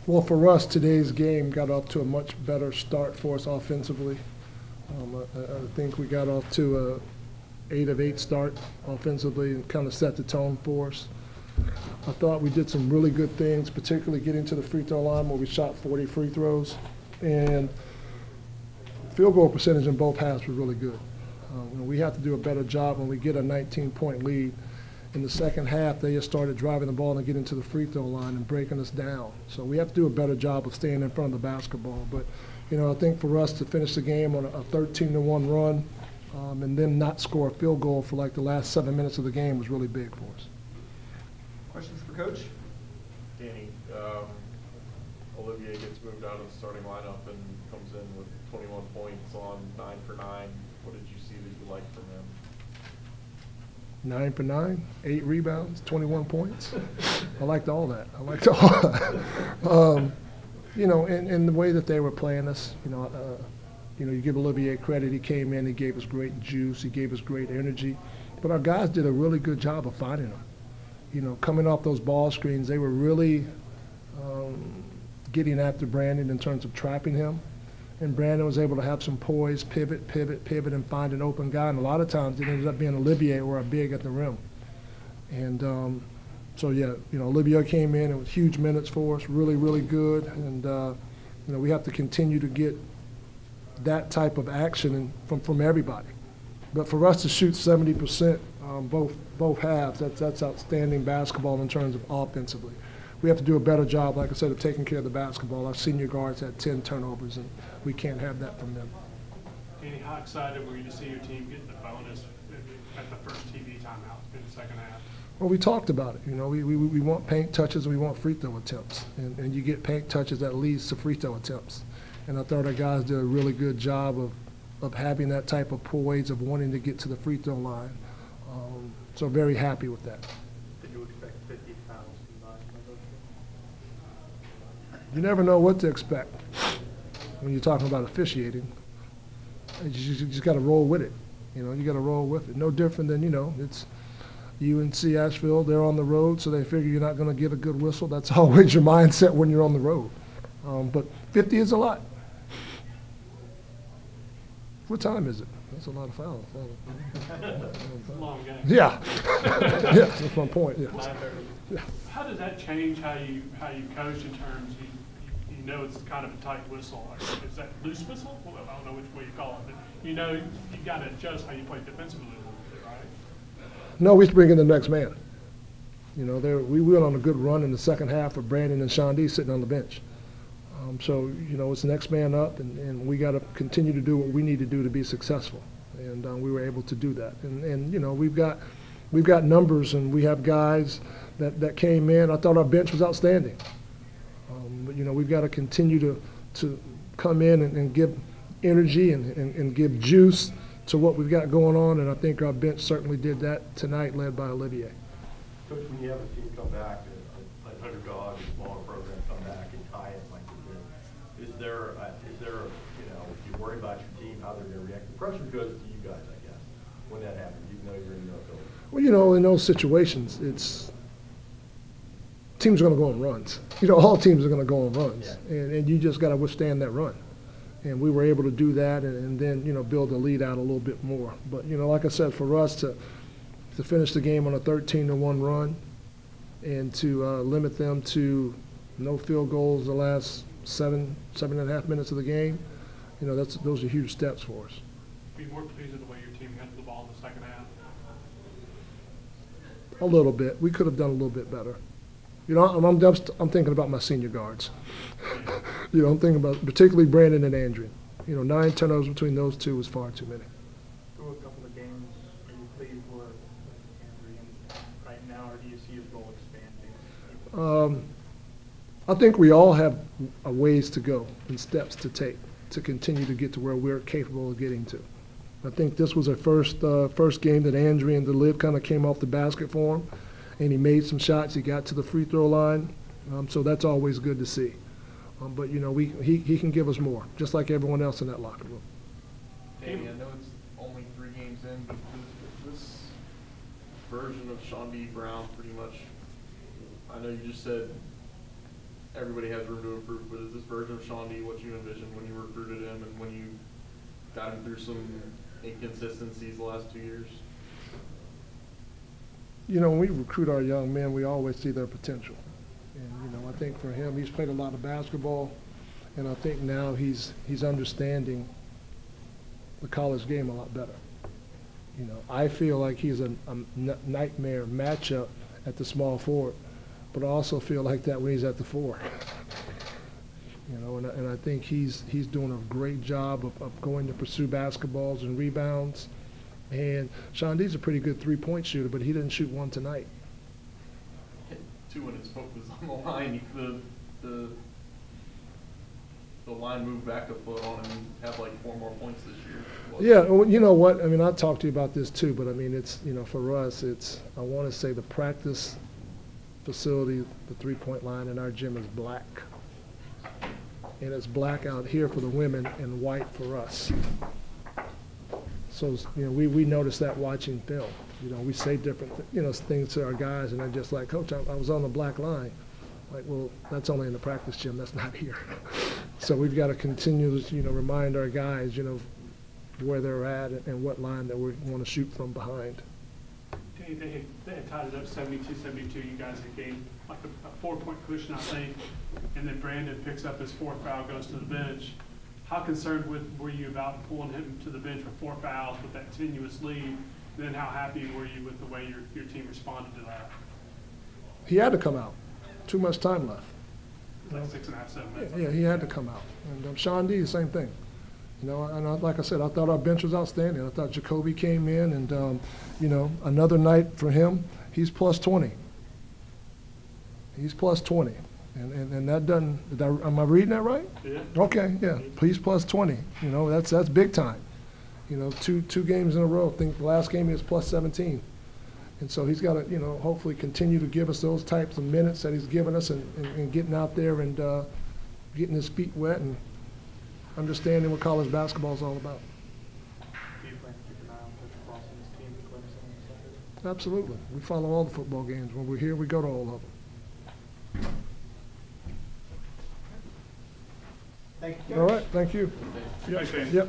Well, for us, today's game got off to a much better start for us offensively. I think we got off to a 8 of 8 start offensively and kind of set the tone for us. I thought we did some really good things, particularly getting to the free throw line where we shot 40 free throws. And field goal percentage in both halves was really good. We have to do a better job when we get a 19-point lead. In the second half, they just started driving the ball and getting to the free throw line and breaking us down. So we have to do a better job of staying in front of the basketball. But, I think for us to finish the game on a 13-1 run and then not score a field goal for like the last 7 minutes of the game was really big for us. Questions for Coach? Danny, Olivier gets moved out of the starting lineup and comes in with 21 points on 9 for 9. What did you see that you liked from him? 9 for 9, 8 rebounds, 21 points. I liked all that. And the way that they were playing us, you give Olivier credit. He came in, he gave us great juice, he gave us great energy. But our guys did a really good job of finding him. Coming off those ball screens, they were really getting after Brandon in terms of trapping him. And Brandon was able to have some poise, pivot, and find an open guy. And a lot of times it ended up being Olivier or a big at the rim. And Olivier came in and was huge minutes for us, really, really good. And, we have to continue to get that type of action from everybody. But for us to shoot 70% both halves, that's outstanding basketball in terms of offensively. We have to do a better job, like I said, of taking care of the basketball. Our senior guards had 10 turnovers, and we can't have that from them. Danny, how excited were you to see your team get the bonus at the first TV timeout in the second half? Well, we talked about it. We want paint touches and we want free throw attempts. And you get paint touches that leads to free throw attempts. And I thought our guys did a really good job of having that type of poise of wanting to get to the free throw line. So very happy with that. Did you expect 50 fouls combined? You never know what to expect when you're talking about officiating. You just got to roll with it. You got to roll with it. No different than, it's UNC Asheville. They're on the road, so they figure you're not going to get a good whistle. That's always your mindset when you're on the road. But 50 is a lot. What time is it? That's a lot of fouls. It's a long game. Yeah. Yeah, that's my point. Yeah. How does that change how you coach in terms you know it's kind of a tight whistle? Is that loose whistle? Well, I don't know which way you call it, but you got to adjust how you play defensively a little bit, right? No, we bring in the next man. We went on a good run in the second half with Brandon and Sean D sitting on the bench. It's the next man up, and we got to continue to do what we need to do to be successful. And we were able to do that. And we've got numbers, and we have guys that came in. I thought our bench was outstanding. But we've got to continue to come in and give energy and give juice to what we've got going on. And I think our bench certainly did that tonight, led by Olivier. Coach, when you have a team come back, an underdog, a smaller program come back and tie it like you did, is there, if you worry about your team, how they're going to react? The pressure goes to you guys, I guess, when that happens, even though you're in no building. Well, in those situations, teams are going to go on runs. All teams are going to go on runs, yeah. and you just got to withstand that run. And we were able to do that, and then build the lead out a little bit more. But like I said, for us to finish the game on a 13-1 run, and to limit them to no field goals the last 7.5 minutes of the game, those are huge steps for us. Be more pleased with the way your team handled the ball in the second half. A little bit. We could have done a little bit better. I'm thinking about my senior guards. I'm thinking about particularly Brandon and Andrew. 9 turnovers between those two was far too many. Through a couple of games, are you pleased with Andrew right now, or do you see his role expanding? I think we all have a ways to go and steps to take to continue to get to where we're capable of getting to. I think this was our first game that Andrew and the lid kind of came off the basket for him, and he made some shots. He got to the free throw line, so that's always good to see. But he can give us more, just like everyone else in that locker room. Danny, I know it's only 3 games in, but this version of Sean D. Brown pretty much, I know you just said everybody has room to improve, but is this version of Sean D what you envisioned when you recruited him and when you got him through some inconsistencies the last 2 years? You know, when we recruit our young men, we always see their potential. And, you know, I think for him, he's played a lot of basketball, and I think now he's understanding the college game a lot better. You know, I feel like he's a nightmare matchup at the small forward, but I also feel like that when he's at the four. You know, and I think he's doing a great job of going to pursue basketballs and rebounds. And Sean D's a pretty good three-point shooter, but he didn't shoot one tonight. Hit 2 when his foot was on the line. The line moved back a foot on him and had like 4 more points this year. Yeah, well, you know what? I mean, I'll talk to you about this too, but I mean, it's, you know, for us, it's, I want to say the practice facility, the three-point line in our gym is black. And it's black out here for the women and white for us. So, you know, we noticed that watching film. You know, we say different, you know, things to our guys, and they're just like, Coach, I was on the black line. Like, well, that's only in the practice gym. That's not here. So we've got to continue to, you know, remind our guys, you know, where they're at and what line that we want to shoot from behind. They had tied it up 72-72. You guys had gained like a 4-point cushion, I think, and then Brandon picks up his 4th foul, goes to the bench. How concerned were you about pulling him to the bench for 4 fouls with that tenuous lead? And then how happy were you with the way your team responded to that? He had to come out. Too much time left. Like 6.5, 7 minutes. Yeah, he had to come out. And Sean D, the same thing. You know, and like I said, I thought our bench was outstanding. I thought Jacoby came in and, you know, another night for him, he's plus 20. He's plus 20. And that doesn't, am I reading that right? Yeah. Okay, yeah, he's plus 20. You know, that's big time. You know, two games in a row. I think the last game he was plus 17. And so he's got to, you know, hopefully continue to give us those types of minutes that he's given us and getting out there and getting his feet wet and understanding what college basketball is all about. Do you plan to keep an eye on Coach Cross and his team in Clemson and Saturday? Absolutely. We follow all the football games. When we're here, we go to all of them. Thank you. All right, thank you. Thanks, Dan. Yep.